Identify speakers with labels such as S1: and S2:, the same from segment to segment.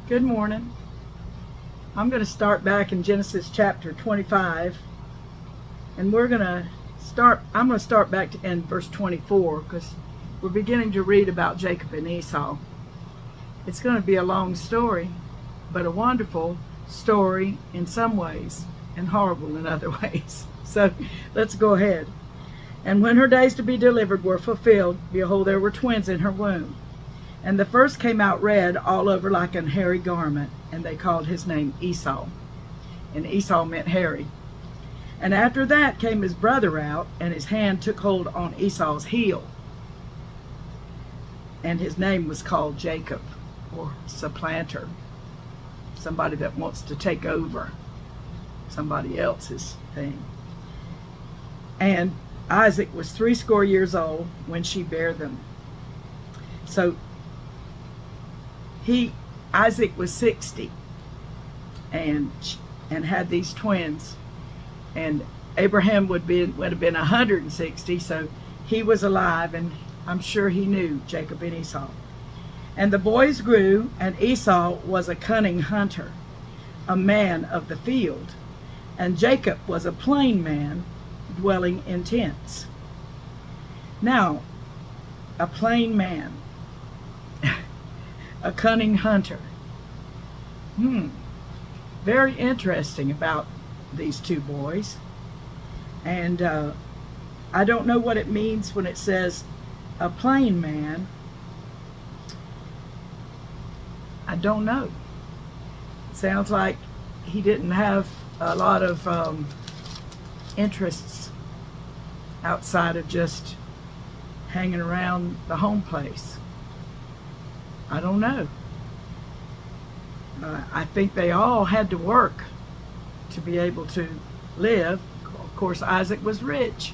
S1: Good morning. I'm going to start back in Genesis chapter 25, and I'm going to start back in verse 24 because we're beginning to read about Jacob and Esau. It's going to be a long story, but a wonderful story in some ways and horrible in other ways. So let's go ahead. And when her days to be delivered were fulfilled, behold, there were twins in her womb. And the first came out red all over like an hairy garment, and they called his name Esau. And Esau meant hairy. And after that came his brother out, and his hand took hold on Esau's heel. And his name was called Jacob, or supplanter, somebody that wants to take over somebody else's thing. And Isaac was 80 years old when she bare them. So Isaac was 60 and had these twins, and Abraham would have been 160, so he was alive, and I'm sure he knew Jacob and Esau. And the boys grew, and Esau was a cunning hunter, a man of the field, and Jacob was a plain man dwelling in tents. Now, a plain man, a cunning hunter. Very interesting about these two boys. And I don't know what it means when it says a plain man. I don't know. Sounds like he didn't have a lot of interests outside of just hanging around the home place. I don't know. I think they all had to work to be able to live. Of course, Isaac was rich.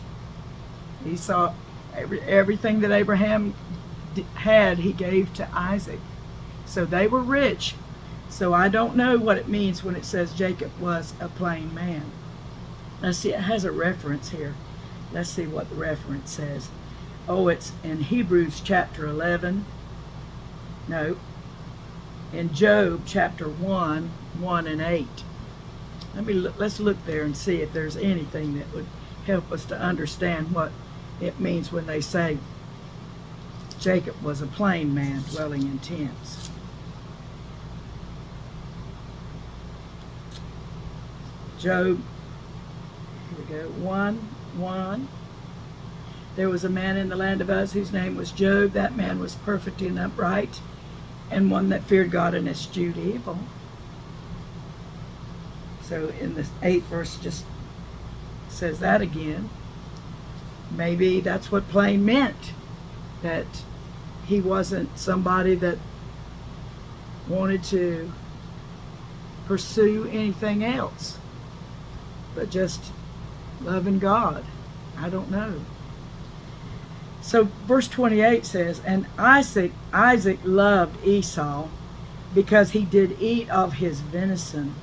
S1: He saw everything that Abraham had, he gave to Isaac. So they were rich. So I don't know what it means when it says Jacob was a plain man. Let's see, it has a reference here. Let's see what the reference says. Oh, it's in Hebrews chapter 11. No, in Job chapter 1, 1 and 8. Let's look there and see if there's anything that would help us to understand what it means when they say Jacob was a plain man dwelling in tents. Job, here we go, 1:1. There was a man in the land of Uz whose name was Job. That man was perfect and upright, and one that feared God and eschewed evil. So in the 8th verse just says that again. Maybe that's what plain meant, that he wasn't somebody that wanted to pursue anything else, but just loving God. I don't know. So verse 28 says, and Isaac loved Esau because he did eat of his venison,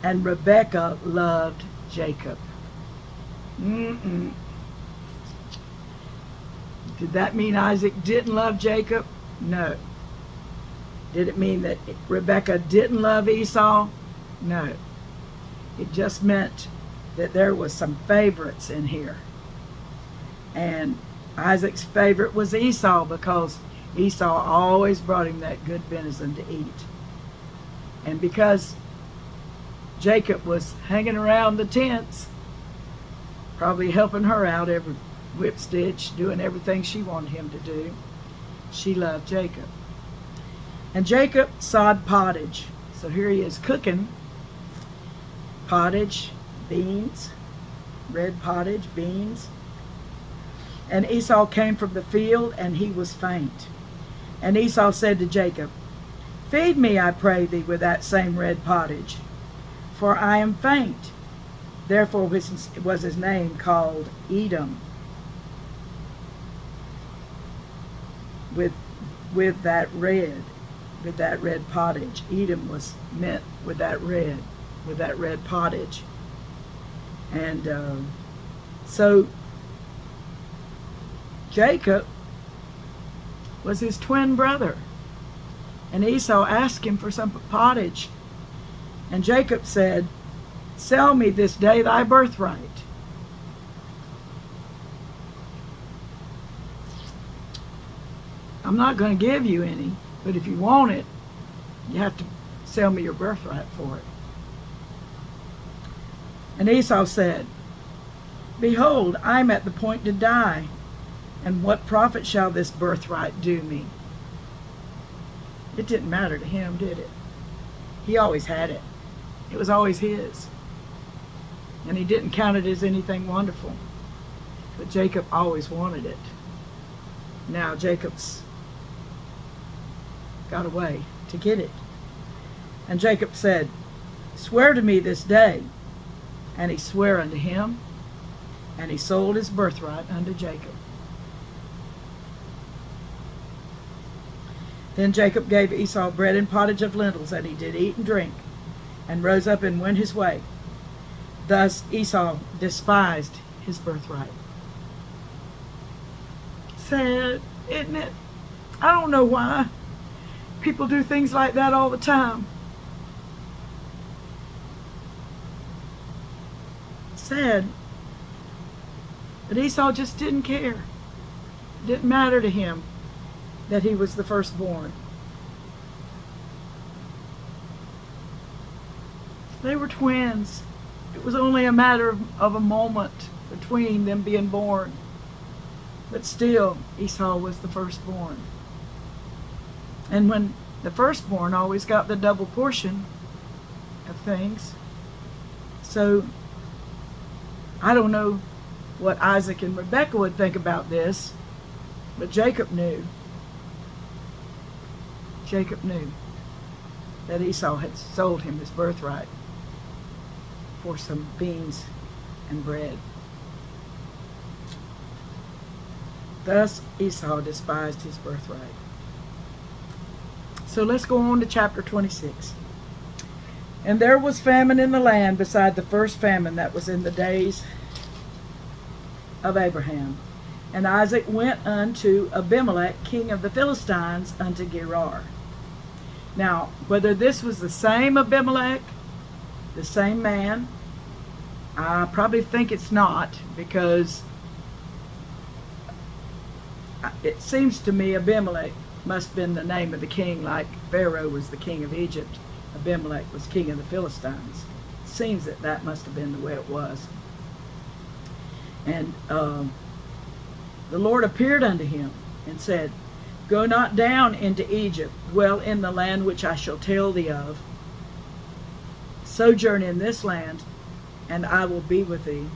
S1: and Rebekah loved Jacob. Did that mean Isaac didn't love Jacob? No. Did it mean that Rebekah didn't love Esau? No. It just meant that there was some favorites in here. And Isaac's favorite was Esau because Esau always brought him that good venison to eat. And because Jacob was hanging around the tents, probably helping her out every whip stitch, doing everything she wanted him to do, she loved Jacob. And Jacob sawed pottage. So here he is cooking pottage, beans, red pottage, beans. And Esau came from the field, and he was faint. And Esau said to Jacob, feed me, I pray thee, with that same red pottage, for I am faint. Therefore was his name called Edom, with that red pottage. Edom was meant with that red pottage. And so Jacob was his twin brother. And Esau asked him for some pottage. And Jacob said, "Sell me this day thy birthright." I'm not going to give you any, but if you want it, you have to sell me your birthright for it. And Esau said, "Behold, I am at the point to die, and what profit shall this birthright do me?" It didn't matter to him, did it? He always had it. It was always his. And he didn't count it as anything wonderful. But Jacob always wanted it. Now Jacob's got a way to get it. And Jacob said, "Swear to me this day." And he sware unto him, and he sold his birthright unto Jacob. Then Jacob gave Esau bread and pottage of lentils, and he did eat and drink, and rose up and went his way. Thus Esau despised his birthright. Sad, isn't it? I don't know why. People do things like that all the time. Sad. But Esau just didn't care. It didn't matter to him that he was the firstborn. They were twins. It was only a matter of a moment between them being born. But still, Esau was the firstborn. And when the firstborn always got the double portion of things. So, I don't know what Isaac and Rebekah would think about this, but Jacob knew. Jacob knew that Esau had sold him his birthright for some beans and bread. Thus Esau despised his birthright. So let's go on to chapter 26. And there was famine in the land beside the first famine that was in the days of Abraham. And Isaac went unto Abimelech, king of the Philistines, unto Gerar. Now, whether this was the same Abimelech, the same man, I probably think it's not, because it seems to me Abimelech must have been the name of the king, like Pharaoh was the king of Egypt. Abimelech was king of the Philistines. It seems that that must have been the way it was. And the Lord appeared unto him and said, "Go not down into Egypt, dwell in the land which I shall tell thee of. Sojourn in this land, and I will be with thee,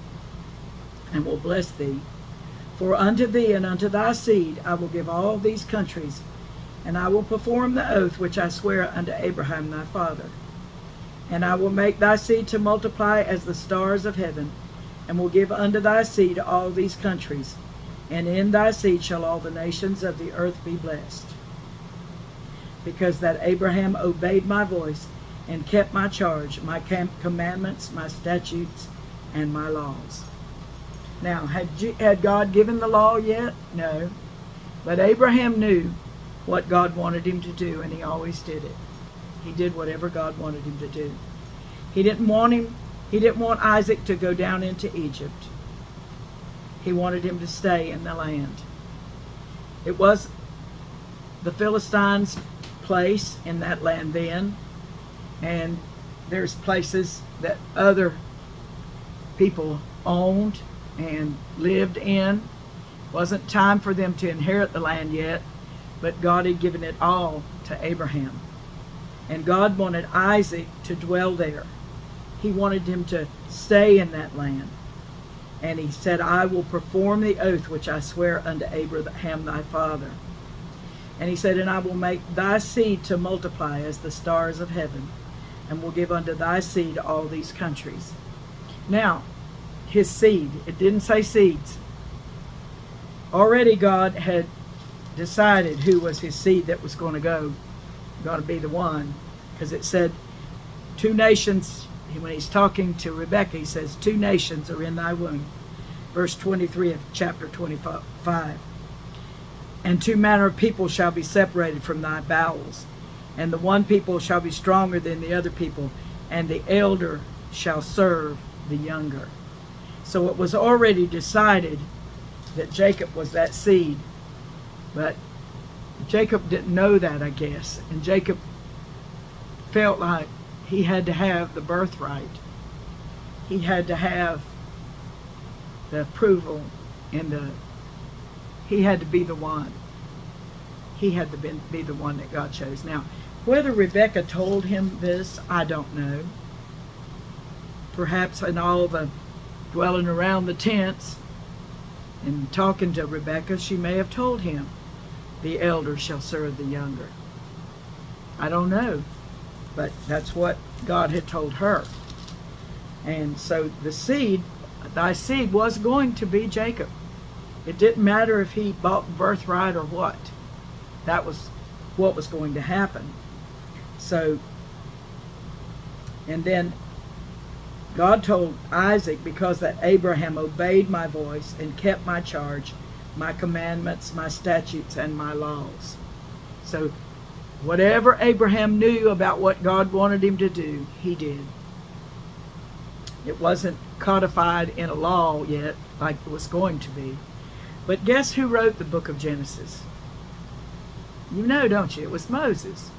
S1: and will bless thee. For unto thee and unto thy seed I will give all these countries, and I will perform the oath which I swear unto Abraham thy father. And I will make thy seed to multiply as the stars of heaven, and will give unto thy seed all these countries, and in thy seed shall all the nations of the earth be blessed. Because that Abraham obeyed my voice, and kept my charge, my commandments, my statutes, and my laws." Now, had God given the law yet? No. But Abraham knew what God wanted him to do, and he always did it. He did whatever God wanted him to do. He didn't want Isaac to go down into Egypt. He wanted him to stay in the land. It was the Philistines' place in that land then, and there's places that other people owned and lived in. It wasn't time for them to inherit the land yet, but God had given it all to Abraham. And God wanted Isaac to dwell there. He wanted him to stay in that land. And he said, "I will perform the oath which I swear unto Abraham thy father." And he said, "And I will make thy seed to multiply as the stars of heaven, and will give unto thy seed all these countries." Now, his seed, it didn't say seeds. Already God had decided who was his seed that was going to be the one, because it said 2 nations. When he's talking to Rebekah, he says, 2 nations are in thy womb. Verse 23 of chapter 25. "And 2 manner of people shall be separated from thy bowels, and the one people shall be stronger than the other people, and the elder shall serve the younger. So it was already decided that Jacob was that seed, but Jacob didn't know that, I guess, and Jacob felt like he had to have the birthright. He had to have the approval, and he had to be the one. He had to be the one that God chose. Now, whether Rebekah told him this, I don't know. Perhaps in all the dwelling around the tents and talking to Rebekah, she may have told him, the elder shall serve the younger. I don't know, but that's what God had told her. And so the seed, thy seed, was going to be Jacob. It didn't matter if he bought the birthright or what. That was what was going to happen. So, and then God told Isaac, because that Abraham obeyed my voice and kept my charge, my commandments, my statutes, and my laws. So whatever Abraham knew about what God wanted him to do, he did. It wasn't codified in a law yet, like it was going to be. But guess who wrote the book of Genesis? You know, don't you? It was Moses.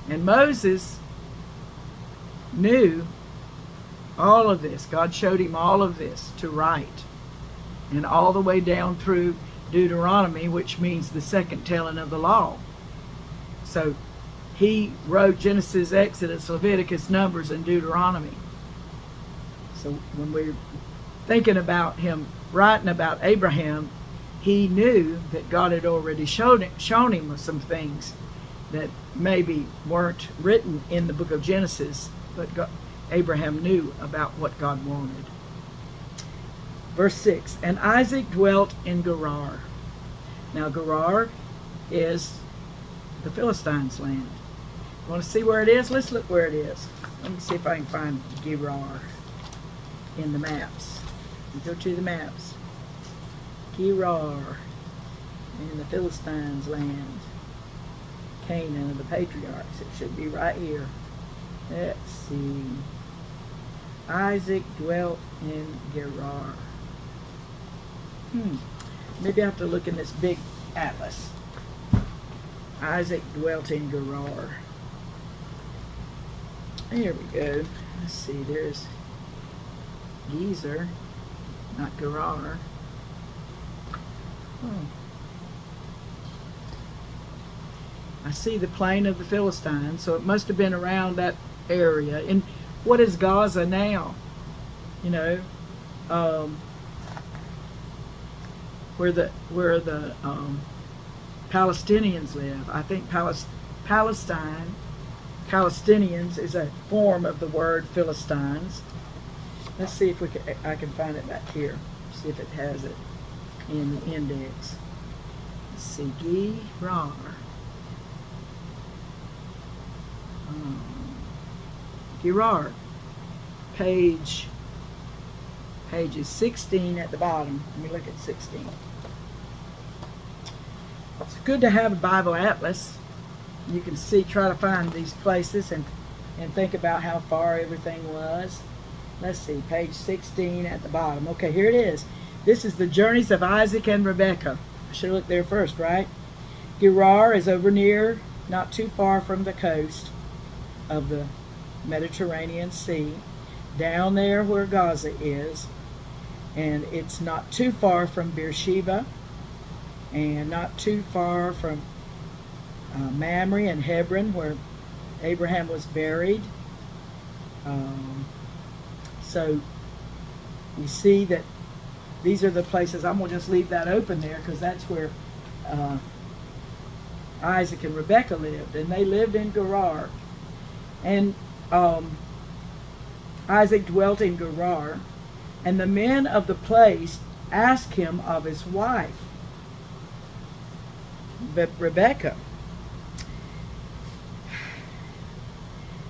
S1: And Moses knew all of this. God showed him all of this to write. And all the way down through Deuteronomy, which means the second telling of the law. So he wrote Genesis, Exodus, Leviticus, Numbers, and Deuteronomy. So when we're thinking about him writing about Abraham, he knew that God had already shown him some things that maybe weren't written in the book of Genesis, but Abraham knew about what God wanted. Verse 6, and Isaac dwelt in Gerar. Now Gerar is the Philistines' land. You want to see where it is? Let's look where it is. Let me see if I can find Gerar in the maps. Go to the maps. Gerar in the Philistines' land. Canaan of the patriarchs. It should be right here. Let's see. Isaac dwelt in Gerar. Maybe I have to look in this big atlas. Isaac dwelt in Gerar. There we go. Let's see, there's Gezer, not Gerar. I see the plain of the Philistines, so it must have been around that area. And what is Gaza now? You know, where the Palestinians live. I think Palestinians is a form of the word Philistines. Let's see if I can find it back here. See if it has it in the index. Let's see, Gerar. Gerar, pages 16 at the bottom. Let me look at 16. It's good to have a Bible atlas. You can see, try to find these places and think about how far everything was. Let's see, page 16 at the bottom. Okay, here it is. This is the journeys of Isaac and Rebekah. I should have looked there first, right? Gerar is over near, not too far from the coast of the Mediterranean Sea, down there where Gaza is, and it's not too far from Beersheba, and not too far from Mamre and Hebron, where Abraham was buried. So you see that these are the places. I'm going to just leave that open there because that's where Isaac and Rebekah lived, and they lived in Gerar. And Isaac dwelt in Gerar, and the men of the place asked him of his wife, Rebekah.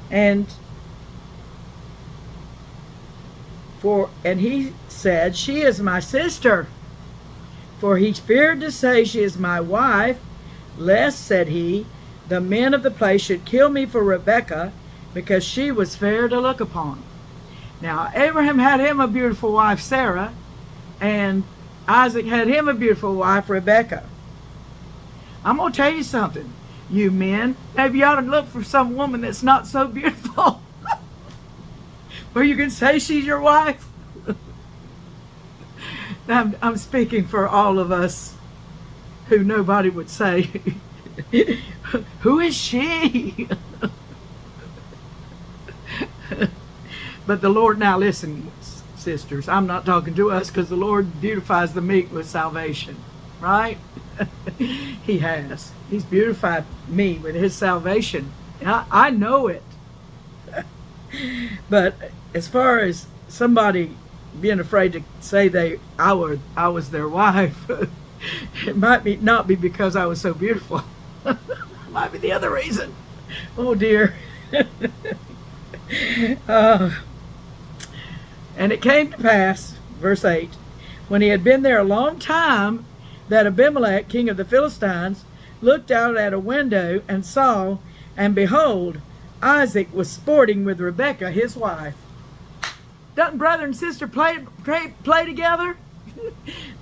S1: And he said, she is my sister. For he feared to say, she is my wife, lest, said he, the men of the place should kill me for Rebekah, because she was fair to look upon. Now, Abraham had him a beautiful wife, Sarah, and Isaac had him a beautiful wife, Rebekah. I'm going to tell you something, you men. Maybe you ought to look for some woman that's not so beautiful where you can say she's your wife. I'm speaking for all of us who nobody would say, who is she? But the Lord, now listen, sisters, I'm not talking to us, because the Lord beautifies the meek with salvation, right? He has. He's beautified me with his salvation. I know it. But as far as somebody being afraid to say I was their wife, it might not be because I was so beautiful. It might be the other reason. Oh dear. And it came to pass, verse 8, when he had been there a long time, that Abimelech, king of the Philistines, looked out at a window and saw, and behold, Isaac was sporting with Rebekah, his wife. Doesn't brother and sister play together?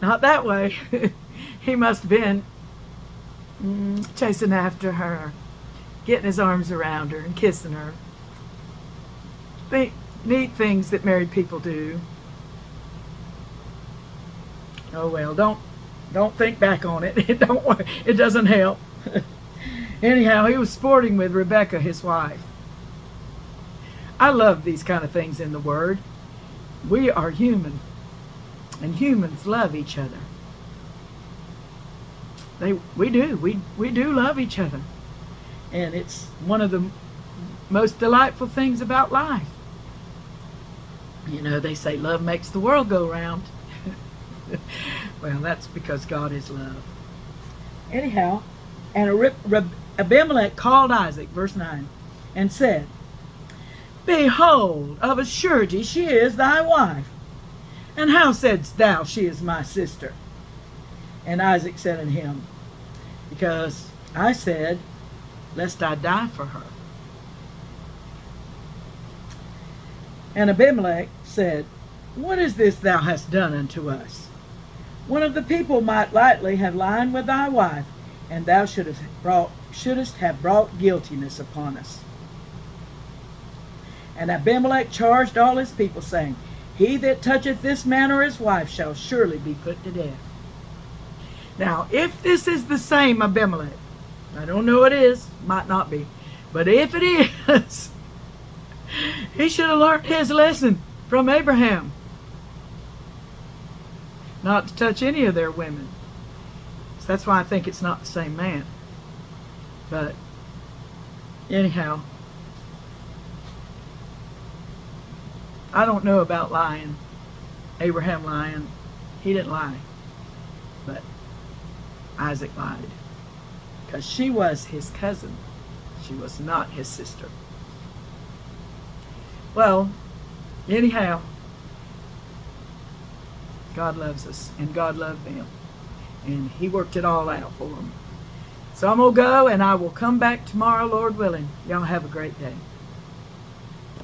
S1: Not that way. He must have been chasing after her, getting his arms around her and kissing her. Neat things that married people do. Oh well, don't think back on it. It doesn't help. Anyhow, he was sporting with Rebekah, his wife. I love these kind of things in the Word. We are human, and humans love each other. We do love each other, and it's one of the most delightful things about life. You know, they say love makes the world go round. Well, that's because God is love. Anyhow, and Abimelech called Isaac, verse 9, and said, Behold, of a surety she is thy wife. And how saidst thou, she is my sister? And Isaac said unto him, Because I said, lest I die for her. And Abimelech said, What is this thou hast done unto us? One of the people might lightly have lain with thy wife, and thou shouldest have brought guiltiness upon us. And Abimelech charged all his people, saying, He that toucheth this man or his wife shall surely be put to death. Now, if this is the same Abimelech, I don't know it is, might not be, but if it is, he should have learned his lesson from Abraham. Not to touch any of their women. So that's why I think it's not the same man. But anyhow, I don't know about lying. Abraham lying. He didn't lie. But Isaac lied. Because she was his cousin. She was not his sister. Well, anyhow, God loves us, and God loved them, and he worked it all out for them. So I'm going to go, and I will come back tomorrow, Lord willing. Y'all have a great day.